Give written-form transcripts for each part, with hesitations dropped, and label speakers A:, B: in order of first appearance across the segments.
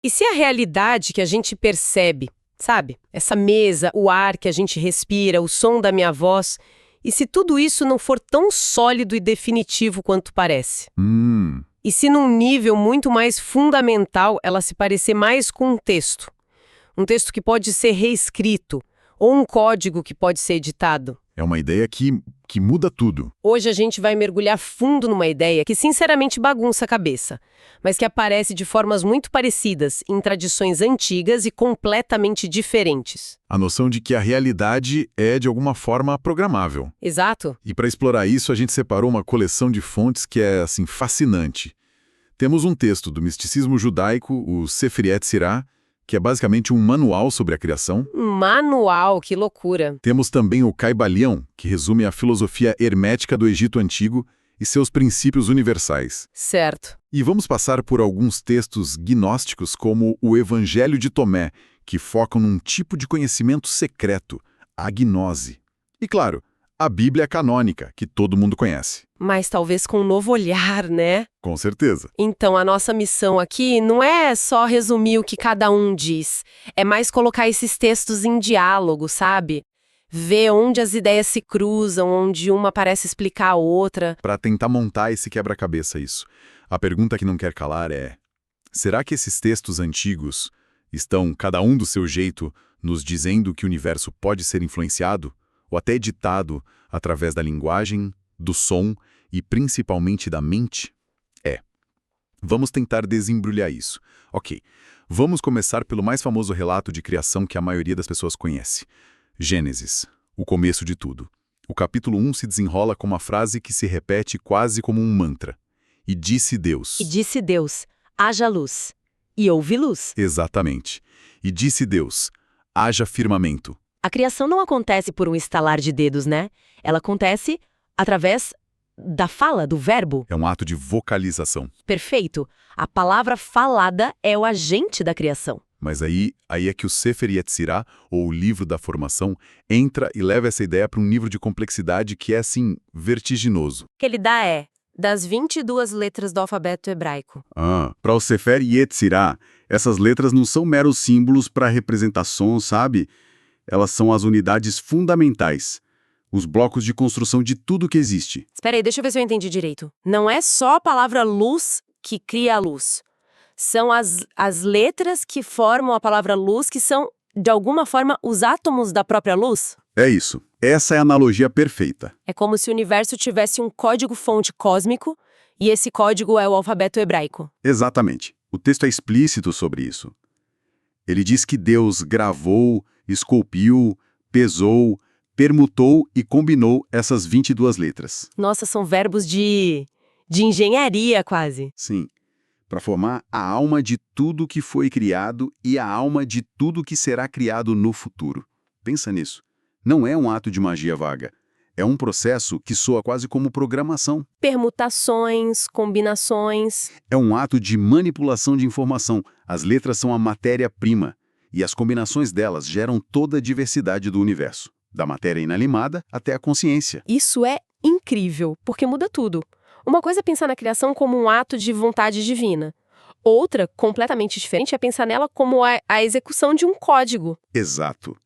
A: E se a realidade que a gente percebe, sabe? Essa mesa, o ar que a gente respira, o som da minha voz, e se tudo isso não for tão sólido e definitivo quanto parece? E se num nível muito mais fundamental ela se parecer mais com um texto? Um texto que pode ser reescrito, ou um código que pode ser editado?
B: É uma ideia que muda tudo.
A: Hoje a gente vai mergulhar fundo numa ideia que sinceramente bagunça a cabeça, mas que aparece de formas muito parecidas em tradições antigas e completamente diferentes.
B: A noção de que a realidade é, de alguma forma, programável.
A: Exato.
B: E para explorar isso, a gente separou uma coleção de fontes que é, assim, fascinante. Temos um texto do misticismo judaico, o Sefer Yetzirah, que é basicamente um manual sobre a criação.
A: Manual, que loucura.
B: Temos também o Caibalion, que resume a filosofia hermética do Egito Antigo e seus princípios universais.
A: Certo.
B: E vamos passar por alguns textos gnósticos, como o Evangelho de Tomé, que focam num tipo de conhecimento secreto, a gnose. E claro, a Bíblia canônica, que todo mundo conhece.
A: Mas talvez com um novo olhar, né?
B: Com certeza.
A: Então, a nossa missão aqui não é só resumir o que cada um diz, é mais colocar esses textos em diálogo, sabe? Ver onde as ideias se cruzam, onde uma parece explicar a outra.
B: Para tentar montar esse quebra-cabeça, isso. A pergunta que não quer calar é: será que esses textos antigos estão, cada um do seu jeito, nos dizendo que o universo pode ser influenciado, ou até editado, através da linguagem, do som e principalmente da mente? Vamos tentar desembrulhar isso. Ok, vamos começar pelo mais famoso relato de criação que a maioria das pessoas conhece. Gênesis, o começo de tudo. O capítulo 1 se desenrola com uma frase que se repete quase como um mantra. E disse Deus.
A: E disse Deus, haja luz. E houve luz.
B: Exatamente. E disse Deus, haja firmamento.
A: A criação não acontece por um estalar de dedos, né? Ela acontece através da fala, do verbo.
B: É um ato de vocalização.
A: Perfeito. A palavra falada é o agente da criação.
B: Mas aí é que o Sefer Yetzirah, ou o livro da formação, entra e leva essa ideia para um nível de complexidade que é, assim, vertiginoso.
A: O que ele dá é das 22 letras do alfabeto hebraico.
B: Para o Sefer Yetzirah, essas letras não são meros símbolos para representação, sabe? Elas são as unidades fundamentais. Os blocos de construção de tudo que existe.
A: Espera aí, deixa eu ver se eu entendi direito. Não é só a palavra luz que cria a luz. São as letras que formam a palavra luz, que são, de alguma forma, os átomos da própria luz?
B: É isso. Essa é a analogia perfeita.
A: É como se o universo tivesse um código-fonte cósmico, e esse código é o alfabeto hebraico.
B: Exatamente. O texto é explícito sobre isso. Ele diz que Deus gravou, esculpiu, pesou, permutou e combinou essas 22 letras.
A: Nossa, são verbos de engenharia, quase.
B: Sim, para formar a alma de tudo que foi criado e a alma de tudo que será criado no futuro. Pensa nisso. Não é um ato de magia vaga. É um processo que soa quase como programação.
A: Permutações, combinações.
B: É um ato de manipulação de informação. As letras são a matéria-prima, e as combinações delas geram toda a diversidade do universo. Da matéria inanimada até a consciência.
A: Isso é incrível, porque muda tudo. Uma coisa é pensar na criação como um ato de vontade divina. Outra, completamente diferente, é pensar nela como a execução de um código.
B: Exato.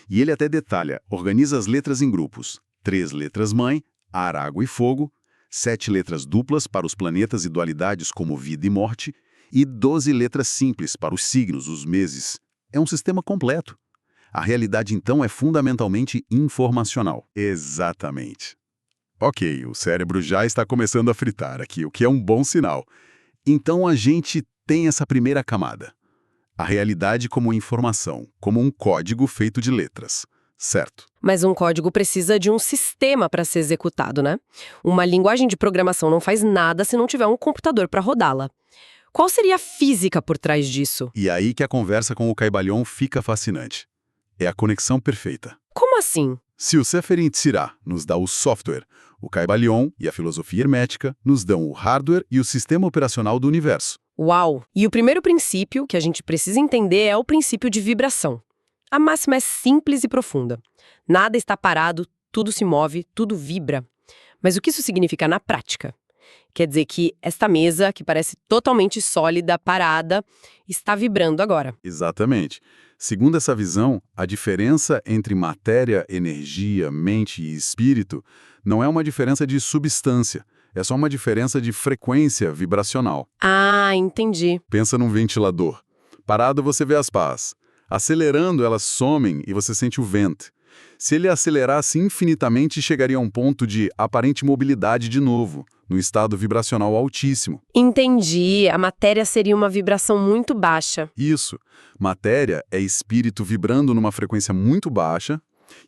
B: E ele até detalha, organiza as letras em grupos. 3 letras mãe, ar, água e fogo, 7 letras duplas para os planetas e dualidades como vida e morte, e 12 letras simples para os signos, os meses. É um sistema completo. A realidade, então, é fundamentalmente informacional. Exatamente. Ok, o cérebro já está começando a fritar aqui, o que é um bom sinal. Então a gente tem essa primeira camada. A realidade como informação, como um código feito de letras. Certo.
A: Mas um código precisa de um sistema para ser executado, né? Uma linguagem de programação não faz nada se não tiver um computador para rodá-la. Qual seria a física por trás disso?
B: E aí que a conversa com o Caibalion fica fascinante. É a conexão perfeita.
A: Como assim?
B: Se o Sefer Yetzirah nos dá o software, o Caibalion e a filosofia hermética nos dão o hardware e o sistema operacional do universo.
A: Uau! E o primeiro princípio que a gente precisa entender é o princípio de vibração. A máxima é simples e profunda. Nada está parado, tudo se move, tudo vibra. Mas o que isso significa na prática? Quer dizer que esta mesa, que parece totalmente sólida, parada, está vibrando agora.
B: Exatamente. Segundo essa visão, a diferença entre matéria, energia, mente e espírito não é uma diferença de substância, é só uma diferença de frequência vibracional.
A: Ah, entendi.
B: Pensa num ventilador. Parado você vê as pás. Acelerando, elas somem e você sente o vento. Se ele acelerasse infinitamente, chegaria a um ponto de aparente mobilidade de novo, no estado vibracional altíssimo.
A: Entendi. A matéria seria uma vibração muito baixa.
B: Isso. Matéria é espírito vibrando numa frequência muito baixa,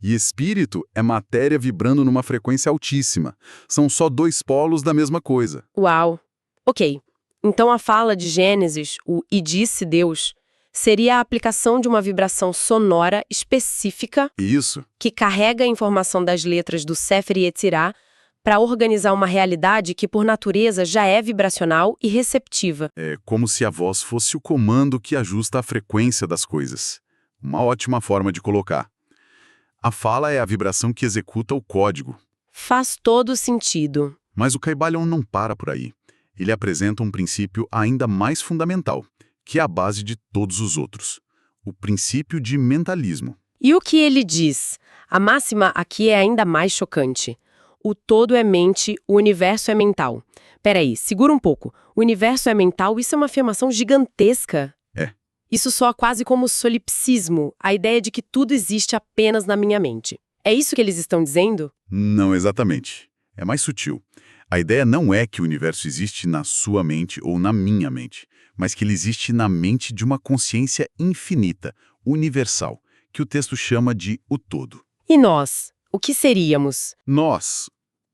B: e espírito é matéria vibrando numa frequência altíssima. São só dois polos da mesma coisa.
A: Uau. Ok. Então a fala de Gênesis, o "e disse Deus", seria a aplicação de uma vibração sonora específica
B: Isso.
A: que carrega a informação das letras do Sefer Yetzirah para organizar uma realidade que, por natureza, já é vibracional e receptiva.
B: É como se a voz fosse o comando que ajusta a frequência das coisas. Uma ótima forma de colocar. A fala é a vibração que executa o código.
A: Faz todo sentido.
B: Mas o Kybalion não para por aí. Ele apresenta um princípio ainda mais fundamental, que é a base de todos os outros. O princípio de mentalismo.
A: E o que ele diz? A máxima aqui é ainda mais chocante. O todo é mente, o universo é mental. Peraí, segura um pouco. O universo é mental, isso é uma afirmação gigantesca.
B: É.
A: Isso soa quase como solipsismo, a ideia de que tudo existe apenas na minha mente. É isso que eles estão dizendo?
B: Não exatamente. É mais sutil. A ideia não é que o universo existe na sua mente ou na minha mente, mas que ele existe na mente de uma consciência infinita, universal, que o texto chama de o todo.
A: E nós? O que seríamos?
B: Nós,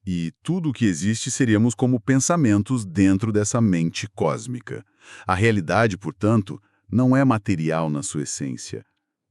B: e tudo o que existe, seríamos como pensamentos dentro dessa mente cósmica. A realidade, portanto, não é material na sua essência.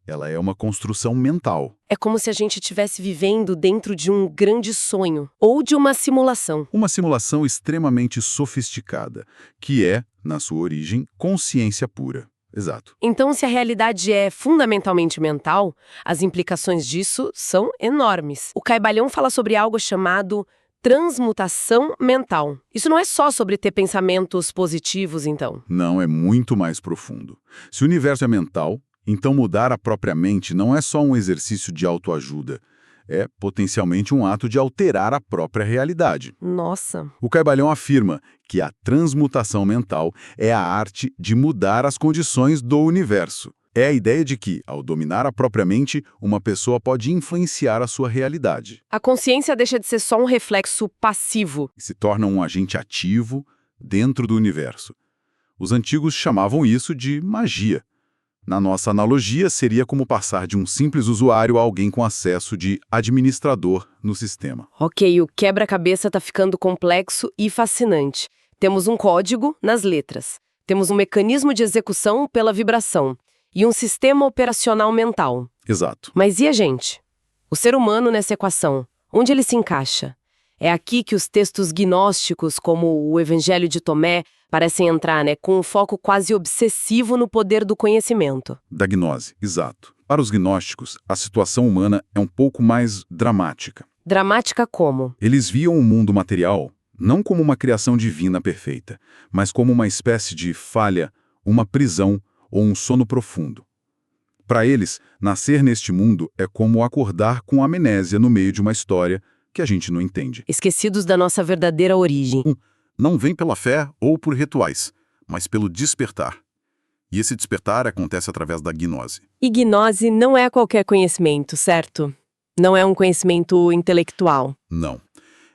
B: Ela é uma construção mental.
A: É como se a gente estivesse vivendo dentro de um grande sonho, ou de uma simulação.
B: Uma simulação extremamente sofisticada, que é, na sua origem, consciência pura. Exato.
A: Então, se a realidade é fundamentalmente mental, as implicações disso são enormes. O Kybalion fala sobre algo chamado transmutação mental. Isso não é só sobre ter pensamentos positivos, então.
B: Não, é muito mais profundo. Se o universo é mental, então mudar a própria mente não é só um exercício de autoajuda, é potencialmente um ato de alterar a própria realidade.
A: Nossa.
B: O Kybalion afirma que a transmutação mental é a arte de mudar as condições do universo. É a ideia de que, ao dominar a própria mente, uma pessoa pode influenciar a sua realidade.
A: A consciência deixa de ser só um reflexo passivo.
B: E se torna um agente ativo dentro do universo. Os antigos chamavam isso de magia. Na nossa analogia, seria como passar de um simples usuário a alguém com acesso de administrador no sistema.
A: Ok, o quebra-cabeça está ficando complexo e fascinante. Temos um código nas letras. Temos um mecanismo de execução pela vibração. E um sistema operacional mental.
B: Exato.
A: Mas e a gente? O ser humano nessa equação, onde ele se encaixa? É aqui que os textos gnósticos, como o Evangelho de Tomé, parecem entrar, com um foco quase obsessivo no poder do conhecimento.
B: Da gnose, exato. Para os gnósticos, a situação humana é um pouco mais dramática.
A: Dramática como?
B: Eles viam o mundo material não como uma criação divina perfeita, mas como uma espécie de falha, uma prisão ou um sono profundo. Para eles, nascer neste mundo é como acordar com amnésia no meio de uma história que a gente não entende.
A: Esquecidos da nossa verdadeira origem.
B: Não vem pela fé ou por rituais, mas pelo despertar. E esse despertar acontece através da gnose.
A: E gnose não é qualquer conhecimento, certo? Não é um conhecimento intelectual.
B: Não.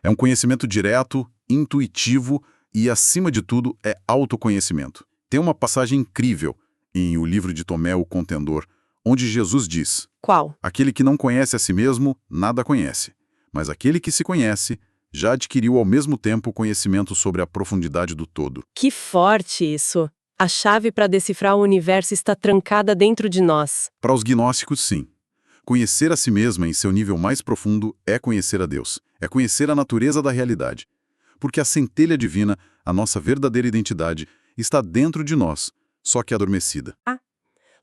B: É um conhecimento direto, intuitivo e, acima de tudo, é autoconhecimento. Tem uma passagem incrível em O Livro de Tomé, o Contendor, onde Jesus diz:
A: Qual?
B: aquele que não conhece a si mesmo, nada conhece. Mas aquele que se conhece, já adquiriu ao mesmo tempo conhecimento sobre a profundidade do todo.
A: Que forte isso! A chave para decifrar o universo está trancada dentro de nós.
B: Para os gnósticos, sim. Conhecer a si mesma em seu nível mais profundo é conhecer a Deus, é conhecer a natureza da realidade. Porque a centelha divina, a nossa verdadeira identidade, está dentro de nós, só que adormecida.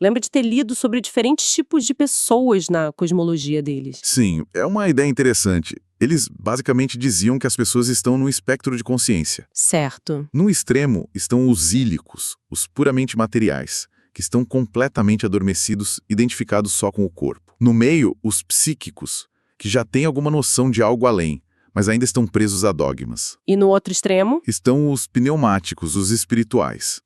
A: Lembro de ter lido sobre diferentes tipos de pessoas na cosmologia deles.
B: Sim, é uma ideia interessante. Eles basicamente diziam que as pessoas estão no espectro de consciência.
A: Certo.
B: No extremo estão os ílicos, os puramente materiais, que estão completamente adormecidos, identificados só com o corpo. No meio, os psíquicos, que já têm alguma noção de algo além, mas ainda estão presos a dogmas.
A: E no outro extremo?
B: Estão os pneumáticos, os espirituais.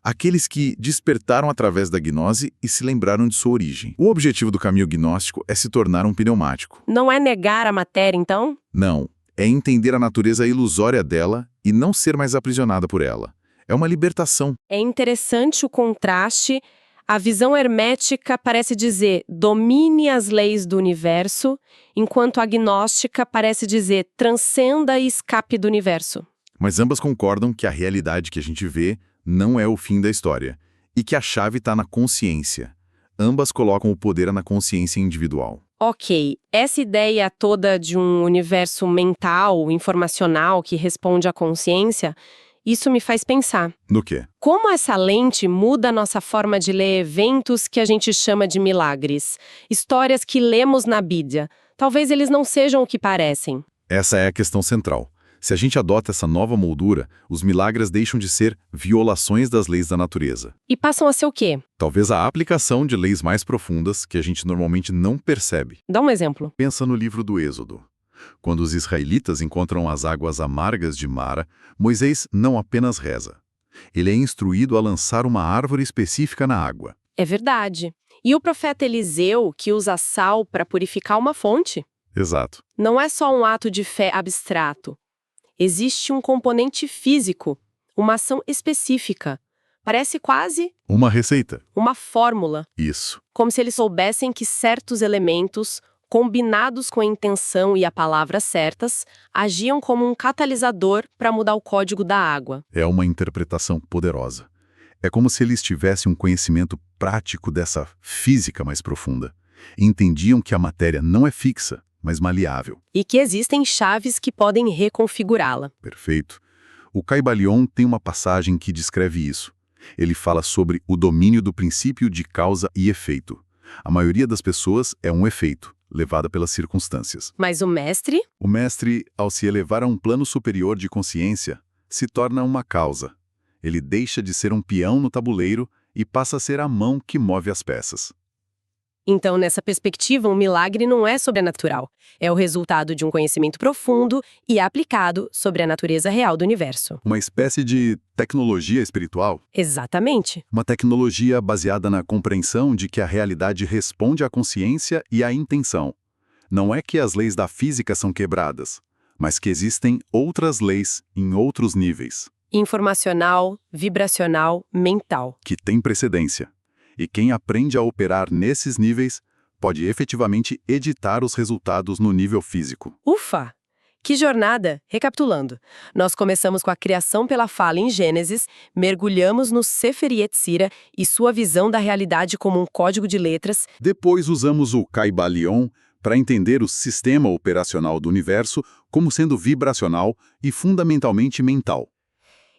B: Aqueles que despertaram através da gnose e se lembraram de sua origem. O objetivo do caminho gnóstico é se tornar um pneumático.
A: Não é negar a matéria, então?
B: Não, é entender a natureza ilusória dela e não ser mais aprisionada por ela. É uma libertação.
A: É interessante o contraste. A visão hermética parece dizer domine as leis do universo, enquanto a gnóstica parece dizer transcenda e escape do universo.
B: Mas ambas concordam que a realidade que a gente vê não é o fim da história, e que a chave está na consciência. Ambas colocam o poder na consciência individual.
A: Ok, essa ideia toda de um universo mental, informacional, que responde à consciência, isso me faz pensar.
B: No quê?
A: Como essa lente muda a nossa forma de ler eventos que a gente chama de milagres? Histórias que lemos na Bíblia. Talvez eles não sejam o que parecem.
B: Essa é a questão central. Se a gente adota essa nova moldura, os milagres deixam de ser violações das leis da natureza.
A: E passam a ser o quê?
B: Talvez a aplicação de leis mais profundas que a gente normalmente não percebe.
A: Dá um exemplo.
B: Pensa no livro do Êxodo. Quando os israelitas encontram as águas amargas de Mara, Moisés não apenas reza. Ele é instruído a lançar uma árvore específica na água.
A: É verdade. E o profeta Eliseu, que usa sal para purificar uma fonte?
B: Exato.
A: Não é só um ato de fé abstrato. Existe um componente físico, uma ação específica. Parece quase
B: Uma receita.
A: uma fórmula,
B: Isso.
A: como se eles soubessem que certos elementos, combinados com a intenção e a palavra certas, agiam como um catalisador para mudar o código da água.
B: É uma interpretação poderosa. É como se eles tivessem um conhecimento prático dessa física mais profunda. Entendiam que a matéria não é fixa, mas maleável.
A: E que existem chaves que podem reconfigurá-la.
B: Perfeito. O Caibalion tem uma passagem que descreve isso. Ele fala sobre o domínio do princípio de causa e efeito. A maioria das pessoas é um efeito, levada pelas circunstâncias.
A: Mas o mestre?
B: O mestre, ao se elevar a um plano superior de consciência, se torna uma causa. Ele deixa de ser um peão no tabuleiro e passa a ser a mão que move as peças.
A: Então, nessa perspectiva, um milagre não é sobrenatural. É o resultado de um conhecimento profundo e aplicado sobre a natureza real do universo.
B: Uma espécie de tecnologia espiritual.
A: Exatamente.
B: Uma tecnologia baseada na compreensão de que a realidade responde à consciência e à intenção. Não é que as leis da física são quebradas, mas que existem outras leis em outros níveis.
A: Informacional, vibracional, mental.
B: Que têm precedência. E quem aprende a operar nesses níveis pode efetivamente editar os resultados no nível físico.
A: Ufa! Que jornada! Recapitulando, nós começamos com a criação pela fala em Gênesis, mergulhamos no Sefer Yetzirah e sua visão da realidade como um código de letras.
B: Depois usamos o Caibalion para entender o sistema operacional do universo como sendo vibracional e fundamentalmente mental.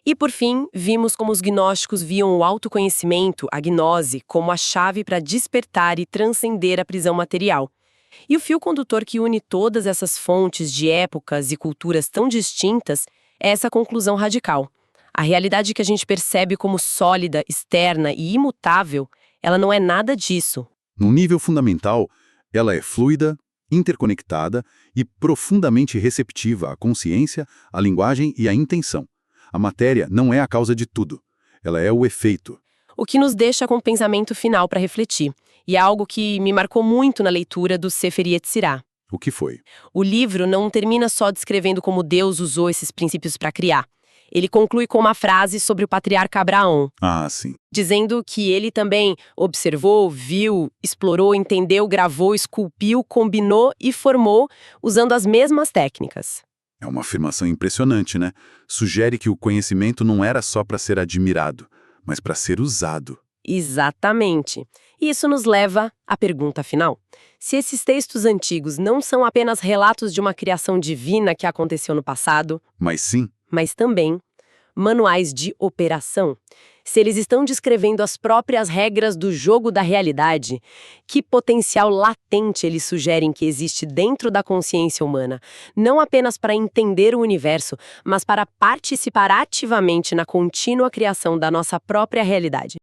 A: E, por fim, vimos como os gnósticos viam o autoconhecimento, a gnose, como a chave para despertar e transcender a prisão material. E o fio condutor que une todas essas fontes de épocas e culturas tão distintas é essa conclusão radical. A realidade que a gente percebe como sólida, externa e imutável, ela não é nada disso.
B: No nível fundamental, ela é fluida, interconectada e profundamente receptiva à consciência, à linguagem e à intenção. A matéria não é a causa de tudo, ela é o efeito.
A: O que nos deixa com um pensamento final para refletir. E é algo que me marcou muito na leitura do Sefer Yetzirah.
B: O que foi?
A: O livro não termina só descrevendo como Deus usou esses princípios para criar. Ele conclui com uma frase sobre o patriarca Abraão,
B: Ah, sim.
A: dizendo que ele também observou, viu, explorou, entendeu, gravou, esculpiu, combinou e formou usando as mesmas técnicas.
B: É uma afirmação impressionante, né? Sugere que o conhecimento não era só para ser admirado, mas para ser usado.
A: Exatamente. E isso nos leva à pergunta final. Se esses textos antigos não são apenas relatos de uma criação divina que aconteceu no passado,
B: Mas sim,
A: mas também manuais de operação, Se eles estão descrevendo as próprias regras do jogo da realidade, que potencial latente eles sugerem que existe dentro da consciência humana, não apenas para entender o universo, mas para participar ativamente na contínua criação da nossa própria realidade.